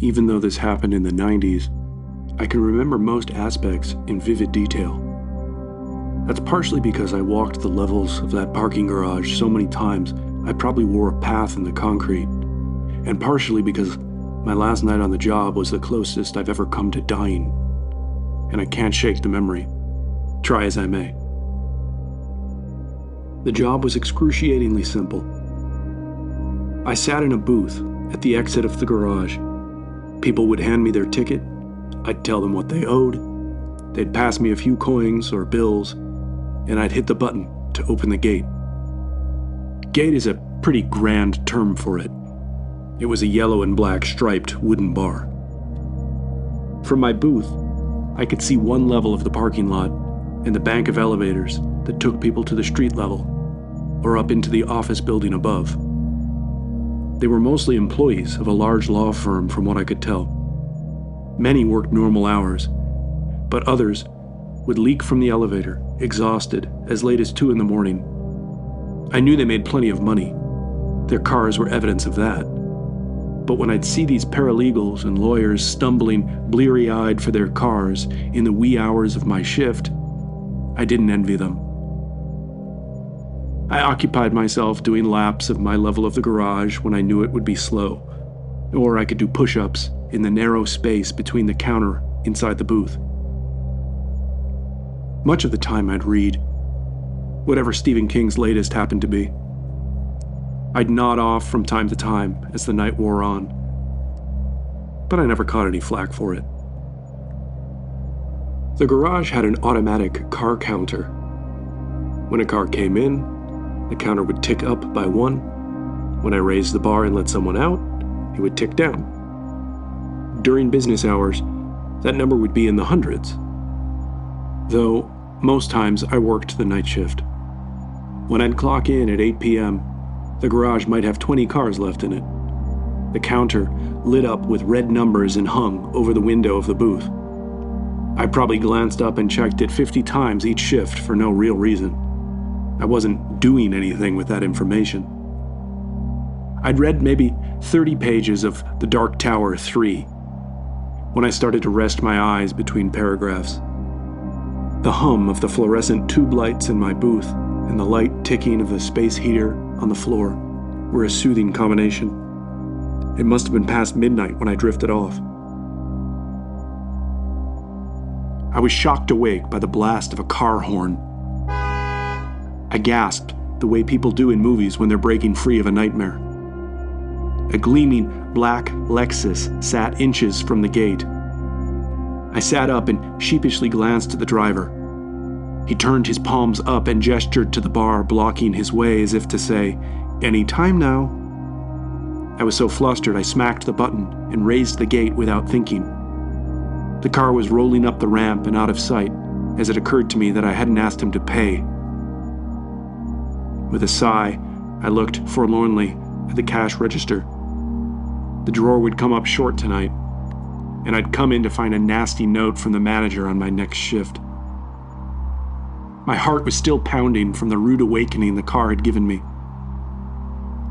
Even though this happened in the 90s, I can remember most aspects in vivid detail. That's partially because I walked the levels of that parking garage so many times I probably wore a path in the concrete, and partially because my last night on the job was the closest I've ever come to dying, and I can't shake the memory, try as I may. The job was excruciatingly simple. I sat in a booth at the exit of the garage. People would hand me their ticket, I'd tell them what they owed, they'd pass me a few coins or bills, and I'd hit the button to open the gate. Gate is a pretty grand term for it. It was a yellow and black striped wooden bar. From my booth, I could see one level of the parking lot and the bank of elevators that took people to the street level or up into the office building above. They were mostly employees of a large law firm from what I could tell. Many worked normal hours, but others would leak from the elevator, exhausted, as late as 2 a.m. I knew they made plenty of money. Their cars were evidence of that. But when I'd see these paralegals and lawyers stumbling bleary-eyed for their cars in the wee hours of my shift, I didn't envy them. I occupied myself doing laps of my level of the garage when I knew it would be slow, or I could do push-ups in the narrow space between the counter inside the booth. Much of the time I'd read, whatever Stephen King's latest happened to be. I'd nod off from time to time as the night wore on, but I never caught any flack for it. The garage had an automatic car counter. When a car came in, the counter would tick up by 1. When I raised the bar and let someone out, it would tick down. During business hours, that number would be in the hundreds. Though, most times I worked the night shift. When I'd clock in at 8 p.m., the garage might have 20 cars left in it. The counter lit up with red numbers and hung over the window of the booth. I probably glanced up and checked it 50 times each shift for no real reason. I wasn't doing anything with that information. I'd read maybe 30 pages of The Dark Tower 3 when I started to rest my eyes between paragraphs. The hum of the fluorescent tube lights in my booth and the light ticking of the space heater on the floor were a soothing combination. It must have been past midnight when I drifted off. I was shocked awake by the blast of a car horn. I gasped the way people do in movies when they're breaking free of a nightmare. A gleaming black Lexus sat inches from the gate. I sat up and sheepishly glanced at the driver. He turned his palms up and gestured to the bar, blocking his way as if to say, "Any time now." I was so flustered I smacked the button and raised the gate without thinking. The car was rolling up the ramp and out of sight as it occurred to me that I hadn't asked him to pay. With a sigh, I looked forlornly at the cash register. The drawer would come up short tonight, and I'd come in to find a nasty note from the manager on my next shift. My heart was still pounding from the rude awakening the car had given me.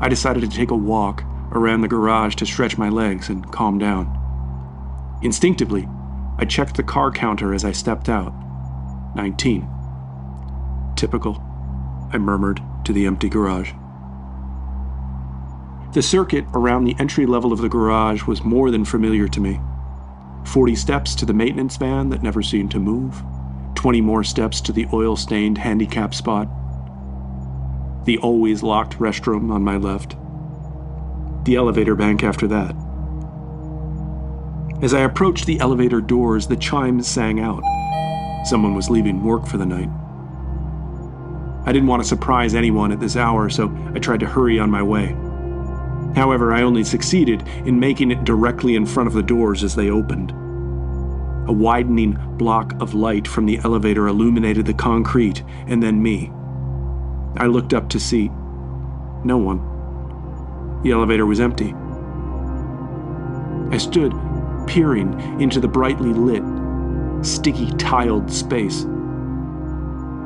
I decided to take a walk around the garage to stretch my legs and calm down. Instinctively, I checked the car counter as I stepped out. 19. Typical, I murmured to the empty garage. The circuit around the entry level of the garage was more than familiar to me. 40 steps to the maintenance van that never seemed to move. 20 more steps to the oil-stained handicap spot. The always locked restroom on my left. The elevator bank after that. As I approached the elevator doors, the chimes sang out. Someone was leaving work for the night. I didn't want to surprise anyone at this hour, so I tried to hurry on my way. However, I only succeeded in making it directly in front of the doors as they opened. A widening block of light from the elevator illuminated the concrete and then me. I looked up to see no one. The elevator was empty. I stood peering into the brightly lit, sticky tiled space.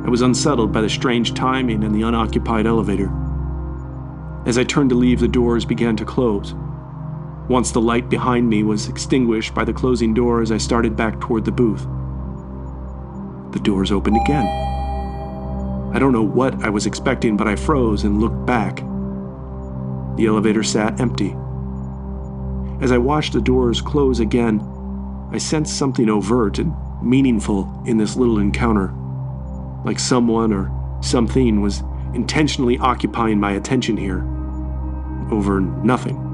I was unsettled by the strange timing and the unoccupied elevator. As I turned to leave, the doors began to close. Once the light behind me was extinguished by the closing doors, I started back toward the booth. The doors opened again. I don't know what I was expecting, but I froze and looked back. The elevator sat empty. As I watched the doors close again, I sensed something overt and meaningful in this little encounter, like someone or something was intentionally occupying my attention here, over nothing.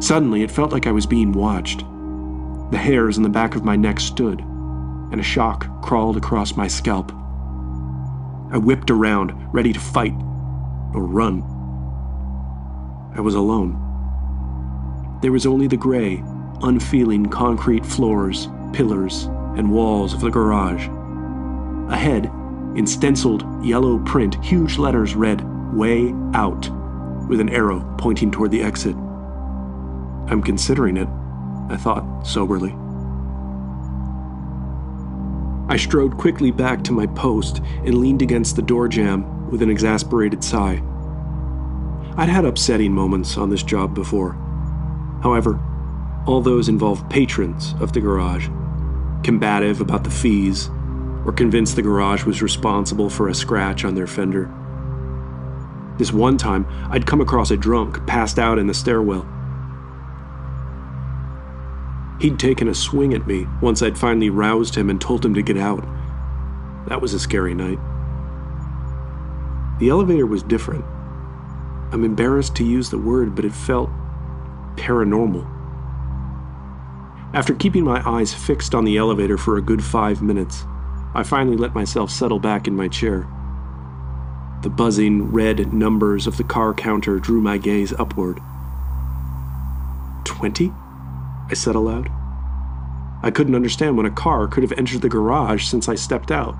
Suddenly, it felt like I was being watched. The hairs on the back of my neck stood, and a shock crawled across my scalp. I whipped around, ready to fight or run. I was alone. There was only the gray, unfeeling concrete floors, pillars, and walls of the garage. Ahead, in stenciled yellow print, huge letters read, "Way Out," with an arrow pointing toward the exit. I'm considering it, I thought soberly. I strode quickly back to my post and leaned against the door jamb with an exasperated sigh. I'd had upsetting moments on this job before. However, all those involved patrons of the garage, combative about the fees, or convinced the garage was responsible for a scratch on their fender. This one time, I'd come across a drunk passed out in the stairwell. He'd taken a swing at me once I'd finally roused him and told him to get out. That was a scary night. The elevator was different. I'm embarrassed to use the word, but it felt paranormal. After keeping my eyes fixed on the elevator for a good 5 minutes, I finally let myself settle back in my chair. The buzzing red numbers of the car counter drew my gaze upward. 20? I said aloud. I couldn't understand when a car could have entered the garage since I stepped out.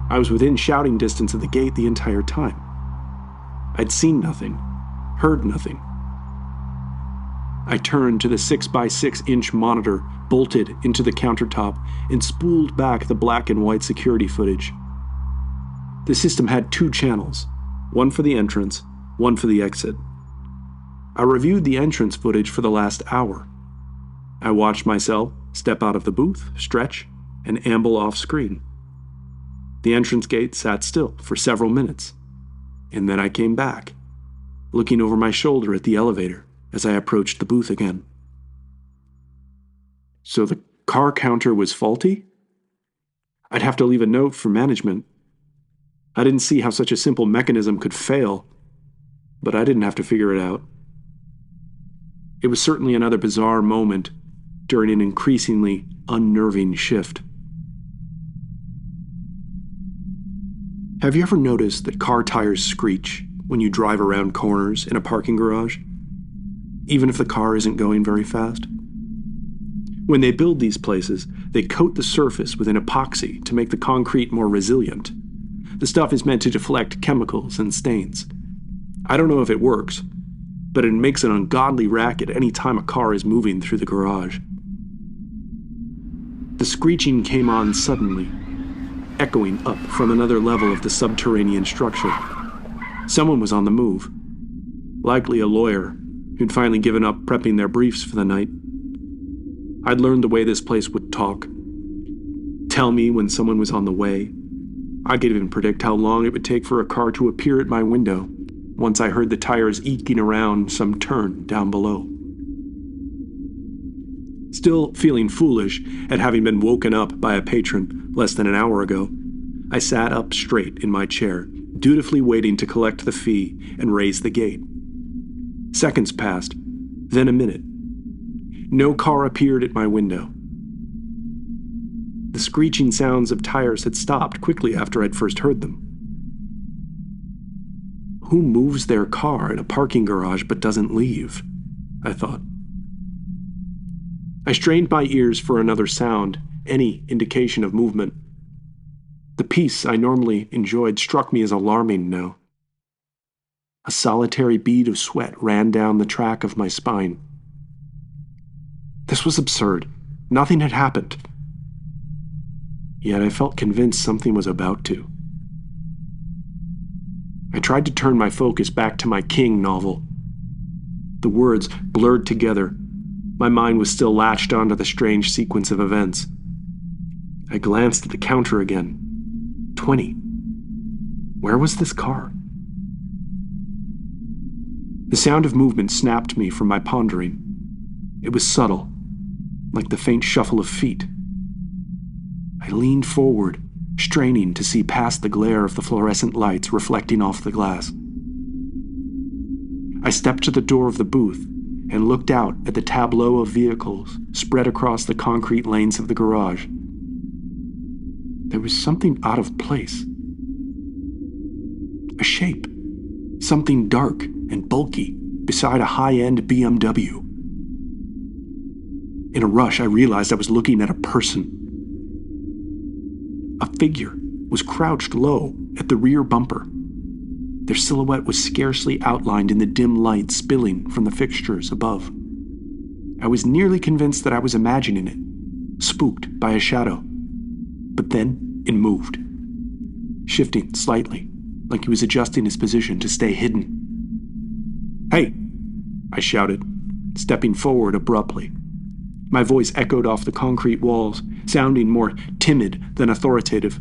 I was within shouting distance of the gate the entire time. I'd seen nothing, heard nothing. I turned to the 6x6-inch monitor bolted into the countertop and spooled back the black and white security footage. The system had 2 channels, one for the entrance, one for the exit. I reviewed the entrance footage for the last hour. I watched myself step out of the booth, stretch, and amble off screen. The entrance gate sat still for several minutes, and then I came back, looking over my shoulder at the elevator as I approached the booth again. So the car counter was faulty? I'd have to leave a note for management. I didn't see how such a simple mechanism could fail, but I didn't have to figure it out. It was certainly another bizarre moment during an increasingly unnerving shift. Have you ever noticed that car tires screech when you drive around corners in a parking garage, even if the car isn't going very fast? When they build these places, they coat the surface with an epoxy to make the concrete more resilient. The stuff is meant to deflect chemicals and stains. I don't know if it works, but it makes an ungodly racket any time a car is moving through the garage. The screeching came on suddenly, echoing up from another level of the subterranean structure. Someone was on the move, likely a lawyer who'd finally given up prepping their briefs for the night. I'd learned the way this place would talk, tell me when someone was on the way. I could even predict how long it would take for a car to appear at my window once I heard the tires eking around some turn down below. Still feeling foolish at having been woken up by a patron less than an hour ago, I sat up straight in my chair, dutifully waiting to collect the fee and raise the gate. Seconds passed, then a minute. No car appeared at my window. The screeching sounds of tires had stopped quickly after I'd first heard them. Who moves their car in a parking garage but doesn't leave? I thought. I strained my ears for another sound, any indication of movement. The peace I normally enjoyed struck me as alarming now. A solitary bead of sweat ran down the track of my spine. This was absurd. Nothing had happened. Yet I felt convinced something was about to. I tried to turn my focus back to my King novel. The words blurred together. My mind was still latched onto the strange sequence of events. I glanced at the counter again. 20. Where was this car? The sound of movement snapped me from my pondering. It was subtle, like the faint shuffle of feet. I leaned forward, straining to see past the glare of the fluorescent lights reflecting off the glass. I stepped to the door of the booth and looked out at the tableau of vehicles spread across the concrete lanes of the garage. There was something out of place. A shape, something dark and bulky beside a high-end BMW. In a rush, I realized I was looking at a person. A figure was crouched low at the rear bumper. Their silhouette was scarcely outlined in the dim light spilling from the fixtures above. I was nearly convinced that I was imagining it, spooked by a shadow. But then it moved, shifting slightly, like he was adjusting his position to stay hidden. "Hey!" I shouted, stepping forward abruptly. My voice echoed off the concrete walls, sounding more timid than authoritative.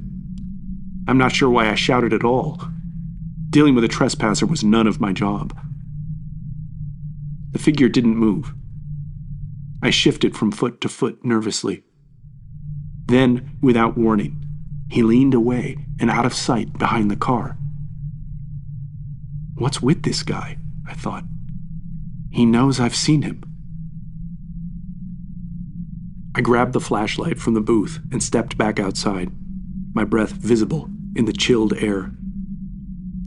I'm not sure why I shouted at all. Dealing with a trespasser was none of my job. The figure didn't move. I shifted from foot to foot nervously. Then, without warning, he leaned away and out of sight behind the car. What's with this guy? I thought. He knows I've seen him. I grabbed the flashlight from the booth and stepped back outside, my breath visible in the chilled air.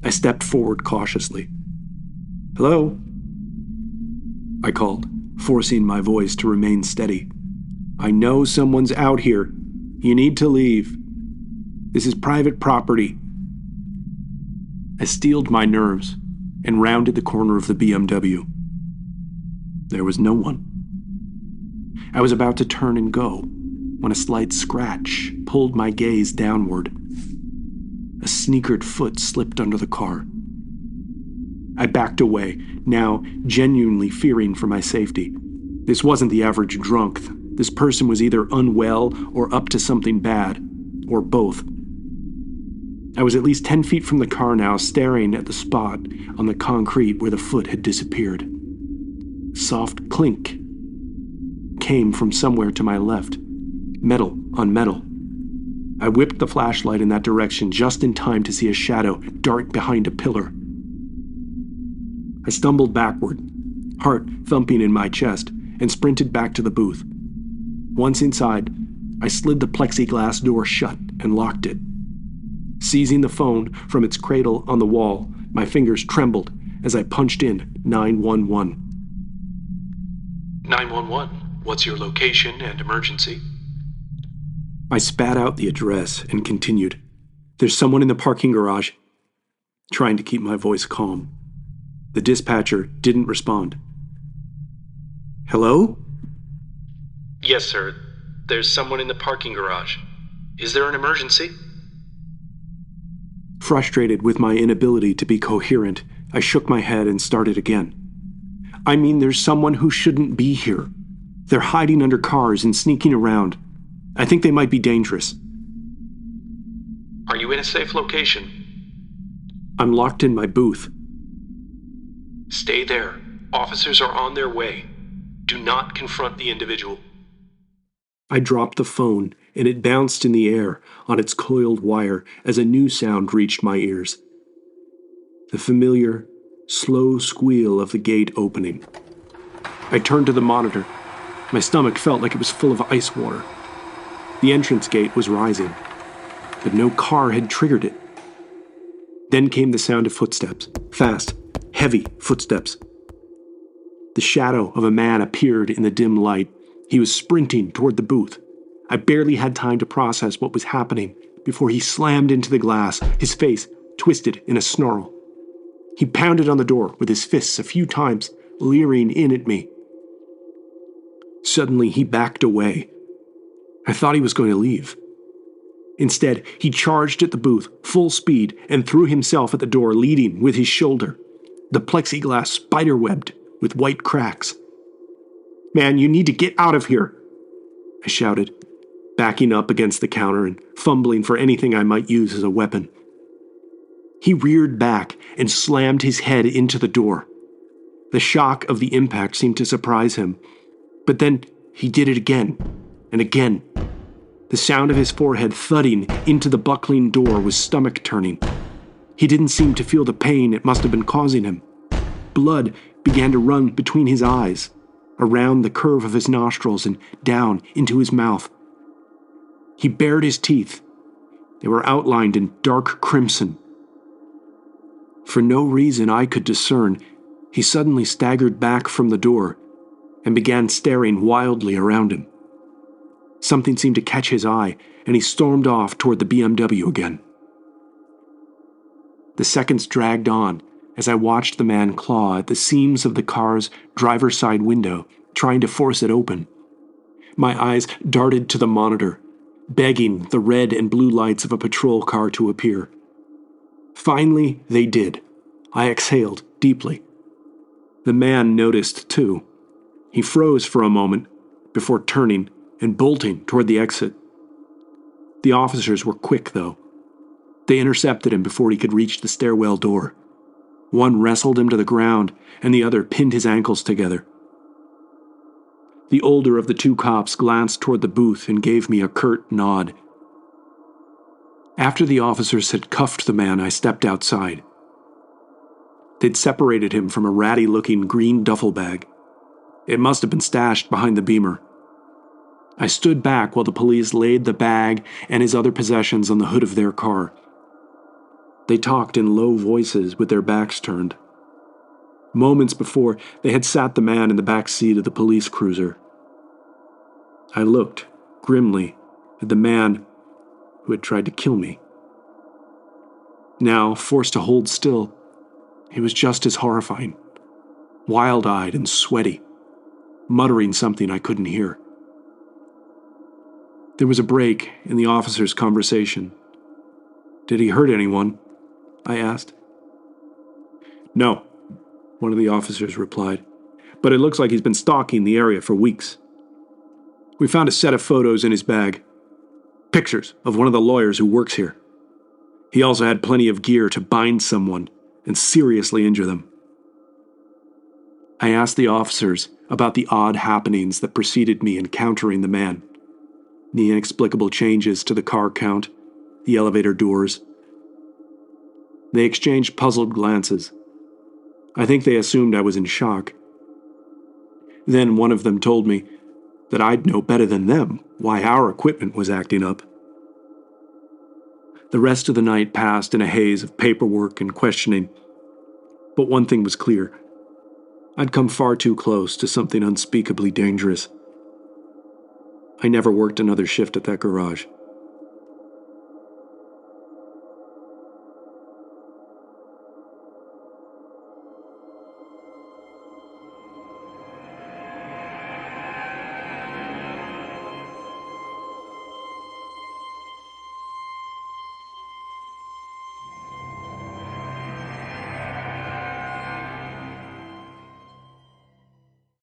I stepped forward cautiously. "Hello?" I called, forcing my voice to remain steady. "I know someone's out here. You need to leave. This is private property." I steeled my nerves and rounded the corner of the BMW. There was no one. I was about to turn and go when a slight scratch pulled my gaze downward. A sneakered foot slipped under the car. I backed away, now genuinely fearing for my safety. This wasn't the average drunk. This person was either unwell or up to something bad, or both. I was at least 10 feet from the car now, staring at the spot on the concrete where the foot had disappeared. Soft clink came from somewhere to my left, metal on metal. I whipped the flashlight in that direction just in time to see a shadow dart behind a pillar. I stumbled backward, heart thumping in my chest, and sprinted back to the booth. Once inside, I slid the plexiglass door shut and locked it. Seizing the phone from its cradle on the wall, my fingers trembled as I punched in 911. 911, what's your location and emergency? I spat out the address and continued. There's someone in the parking garage, trying to keep my voice calm. The dispatcher didn't respond. Hello? Yes, sir. There's someone in the parking garage. Is there an emergency? Frustrated with my inability to be coherent, I shook my head and started again. I mean, there's someone who shouldn't be here. They're hiding under cars and sneaking around. I think they might be dangerous. Are you in a safe location? I'm locked in my booth. Stay there. Officers are on their way. Do not confront the individual. I dropped the phone, and it bounced in the air on its coiled wire as a new sound reached my ears. The familiar, slow squeal of the gate opening. I turned to the monitor. My stomach felt like it was full of ice water. The entrance gate was rising, but no car had triggered it. Then came the sound of footsteps, fast, heavy footsteps. The shadow of a man appeared in the dim light. He was sprinting toward the booth. I barely had time to process what was happening before he slammed into the glass, his face twisted in a snarl. He pounded on the door with his fists a few times, leering in at me. Suddenly, he backed away. I thought he was going to leave. Instead, he charged at the booth, full speed, and threw himself at the door, leading with his shoulder. The plexiglass spiderwebbed, with white cracks. "Man, you need to get out of here," I shouted, backing up against the counter and fumbling for anything I might use as a weapon. He reared back and slammed his head into the door. The shock of the impact seemed to surprise him, but then he did it again and again. The sound of his forehead thudding into the buckling door was stomach-turning. He didn't seem to feel the pain it must have been causing him. Blood began to run between his eyes, around the curve of his nostrils and down into his mouth. He bared his teeth. They were outlined in dark crimson. For no reason I could discern, he suddenly staggered back from the door and began staring wildly around him. Something seemed to catch his eye, and he stormed off toward the BMW again. The seconds dragged on as I watched the man claw at the seams of the car's driver's side window, trying to force it open. My eyes darted to the monitor, begging the red and blue lights of a patrol car to appear. Finally, they did. I exhaled deeply. The man noticed, too. He froze for a moment before turning and bolting toward the exit. The officers were quick, though. They intercepted him before he could reach the stairwell door. One wrestled him to the ground, and the other pinned his ankles together. The older of the two cops glanced toward the booth and gave me a curt nod. After the officers had cuffed the man, I stepped outside. They'd separated him from a ratty-looking green duffel bag. It must have been stashed behind the Beamer. I stood back while the police laid the bag and his other possessions on the hood of their car. They talked in low voices with their backs turned. Moments before, they had sat the man in the back seat of the police cruiser. I looked, grimly, at the man who had tried to kill me. Now, forced to hold still, he was just as horrifying, wild-eyed and sweaty, muttering something I couldn't hear. There was a break in the officer's conversation. "Did he hurt anyone?" I asked. "No," one of the officers replied, "but it looks like he's been stalking the area for weeks. We found a set of photos in his bag. Pictures of one of the lawyers who works here. He also had plenty of gear to bind someone and seriously injure them." I asked the officers about the odd happenings that preceded me encountering the man. The inexplicable changes to the car count, the elevator doors. They exchanged puzzled glances. I think they assumed I was in shock. Then one of them told me that I'd know better than them why our equipment was acting up. The rest of the night passed in a haze of paperwork and questioning. But one thing was clear. I'd come far too close to something unspeakably dangerous. I never worked another shift at that garage.